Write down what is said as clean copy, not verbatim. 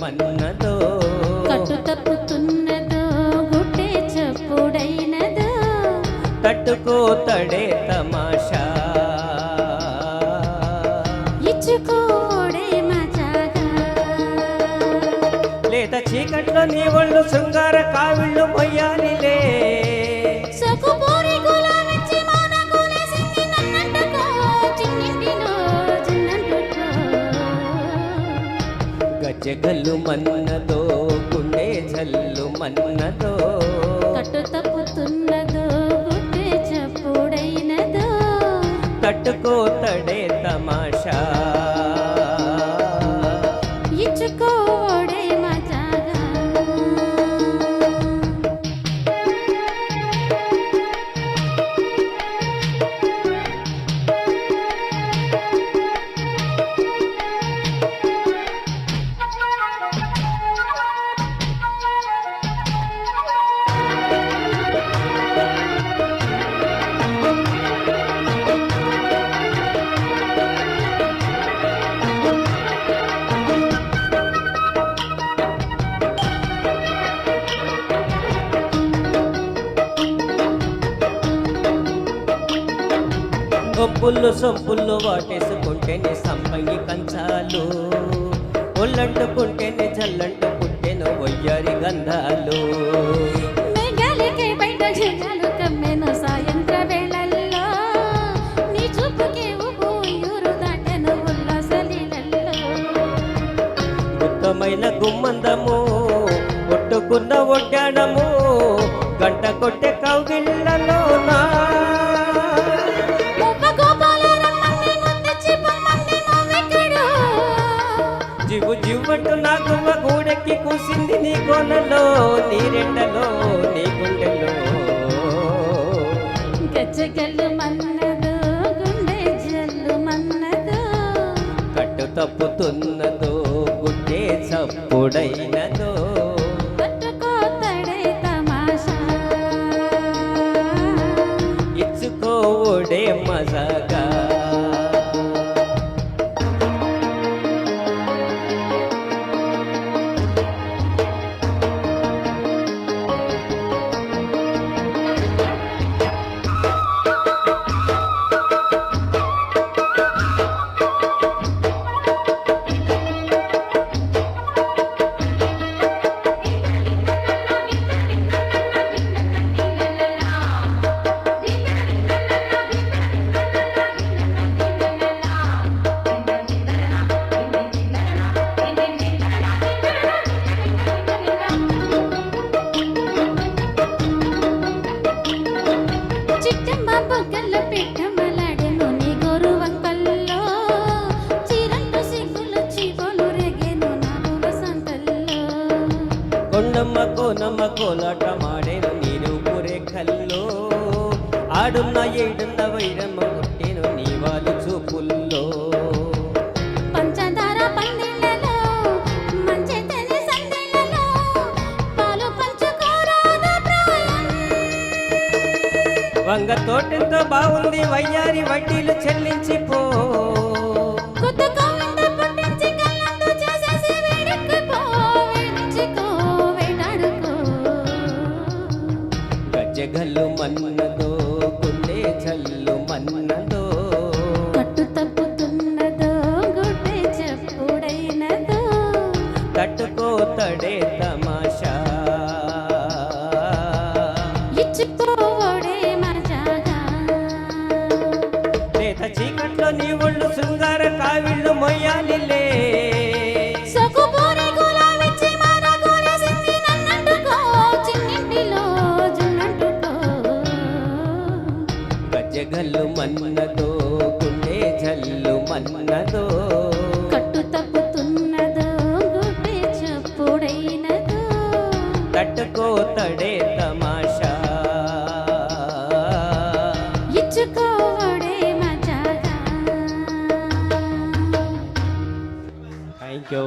మన్నదో కట్టు తప్పుతున్నదో గుట్టే చప్పుడైనదో తట్టుకోతడే తమాషా ఇచ్చుకోడే మజాగా లేత చీకట్లో నీ ఒళ్ళు శృంగార కావిళ్ళు మొయ్యాలిలే సకుపోరి గులామిచ్చి మాన గులేసింది నన్నంటకో చిన్నింటిలో చిన్నంటుకో గజ్జగల్లు మన్నదో గుండె జల్లు మన్నదో కట్టు తప్పుతున్నదో గుట్టే చప్పుడైనదో తట్టుకోతడే తమాషా ఇచ్చుకోడే మజాగా గొప్పుళ్ళు సొంపుళ్ళు వాటేసుకుంటేనే సంపంగి కంచాలు ఒళ్ళంటుకుంటేనే జల్లంటుకుంటేను వయ్యారి గంధాలు మేఘాలకే బయట జనాలు కమ్మెను సాయంత్ర వేళల్లో నీ చూపుకే ఊపు ఊరు దాటెను ఉల్లాసలీలల్లో గుత్తమైన గుమ్మందము ఒట్టుకున్న ఒడ్డాడము గంట కొట్టే కౌగిళ్ళలోనా జివ్వు జివ్వంటూ నా గువ్వ గూడెక్కి కూసింది నీ కోనలో నీ రెండలో నీ గుండెలో గజ్జగల్లు మన్నదో గుండె జల్లు మన్నదో కట్టు తప్పుతున్నదో గుడ్డే చప్పుడైనదో తట్టుకోతడే తమాషా ఇచ్చుకోడే మజాగా చిట్టమ్మ బొగ్గల పిట్టమలాడెను నీ గోరు వంకల్లో చిరంటు సిగ్గులు చివలు రేగెను నాగు వసంతల్లో కొండమ్మ కోనమ్మ కోలాట మాడేను నేను పురే కల్లో ఆడున్న ఏడున్న వైరమ్మ పుట్టేను నీ వాళ్ళు చూపుల్లో పంచదార పందిళ్ళలో మంచెతని సందిళ్ళలో పాలు పంచుకోరాదా ప్రాయం వంగ తోటెంతో బాగుంది వయ్యారి వడ్డీలు చెల్లించిపో కొత్త కవింత పుట్టించి కళ్ళందు చేసేసి వేడెక్కిపో వేడించుకో వేటాడుకో గజ్జగల్లు మన్నదో గుండె జల్లు మన్నదో కట్టు తప్పుతున్నదో గుడ్డే చెప్పుడైనదో తట్టుకోతడే తమాషా ఇచ్చిపోవడే మజాగా లేత చీకట్లో నీ ఒళ్ళు శృంగార కావిళ్ళు మొయ్యాలిలే సకుపోరి గులామిచ్చి మాన గులేసింది నన్నంటుకో చిన్నింటిలో జున్నంటుకో గజ్జగల్లు మన్నదో గుండె జల్లు మన్నదో కట్టు తప్పుతున్నదో గుడ్డే చప్పుడైనదో తట్టుకోతడే తమాషా ఇచ్చుకోవడే మజాగా థ్యాంక్ యూ.